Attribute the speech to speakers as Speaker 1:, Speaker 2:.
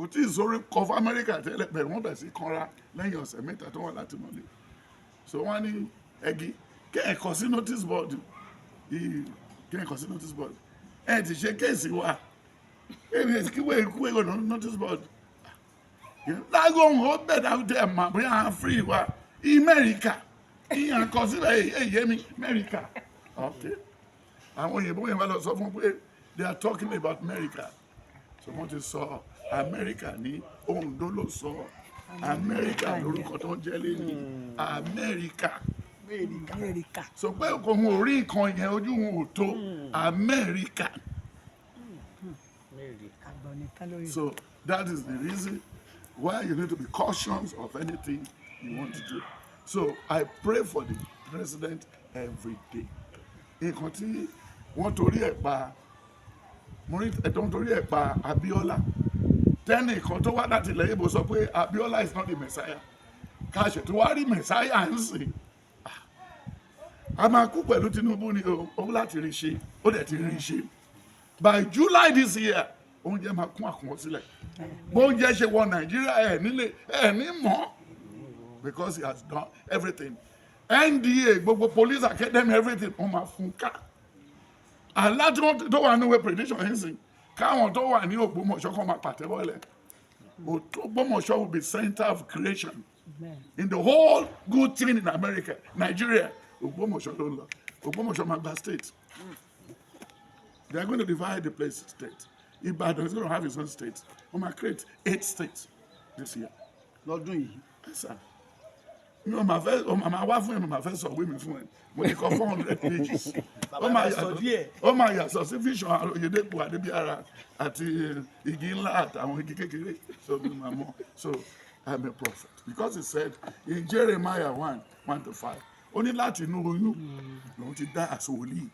Speaker 1: kò tí ì sórí kọ fún Amẹ́ríkà tẹ́lẹ̀ bẹ̀rẹ̀ wọ́n bẹ̀ sí kanra lẹ́yìn ọ̀sẹ̀ mẹ́ta tó wà láti mọ́lé so wọ́n ní ẹ̀gí kẹ́ẹ̀kọ́ sí notice board kẹ́ẹ̀kọ́ sí notice board ẹ̀ ti ṣe kéèsì wa ẹ̀ ti kíwé ikú ẹ̀kọ́ notice board lágò ń ó bẹ̀ dáwùdẹ̀ ẹ̀ mà bóyá à ń free wa Amẹ́ríkà ìyàn kọ sílẹ̀ èyí mi Amẹ́ríkà okay àwọn òyìnbó yẹn bá lọ sọ fún pé they are talking about America so wọ́n ti sọ America ní Ondo ló sọ America lórúkọ tó ń jẹ́ lẹ́yìn America so pé kò ń orí nǹkan yẹn ojú wọn ò tó America so that is the reason why you need to be cautious of anything you want to do so I pray for the president every day nǹkan tí wọ́n torí ẹ̀ pa ẹ̀tọ́ torí ẹ̀ pa Abiola tẹ́nì kan tó wá láti ilẹ̀ Ìgbò sọ pé Abiola is not the messiah ká ṣètò wá rí messiah ń sìn a máa kú pẹ̀lú Tinubu ni o láti rí ṣe ó dẹ̀ ti rí ṣe by July this year oúnjẹ máa kún àkùnwọ́ sílẹ̀ bóúnjẹ ṣe wọ Nàìjíríà ẹ̀ ní mọ́ because he has done everything NDA gbogbo police academy everything wọ́n máa fún ká aláàtí wọn tó wà ní ìwé prediction yìí sìn káwọn tó wà ní Ògbómọ̀ṣọ́ kan máa pàtẹ́wọ́lẹ̀ Ògbómọ̀ṣọ́ will be center of creation in the whole good thing in America Nigeria Ògbómọ̀ṣọ́ ló ń lọ Ògbómọ̀ṣọ́ máa gba state they are going to divide the place state Ìbàdàn is going to have its own state wọ́n máa create 8 states this year
Speaker 2: lọ́dún yìí.
Speaker 1: mi ò máa fẹ́ ọmọ wá fún ẹ mo máa fẹ́ sọ ìwé mi fún ẹ mo ní kọ 400 pages ó máa yàtọ̀ sí vision Oyèdèpọ̀ Adébíyàrá àti igi ńlá àtàwọn igi kékeré so mi máa mọ̀ so I'm a prophet because he said in Jeremiah 1:1-5 ó ní láti inú oyún lòun ti dá àsọ wòlíì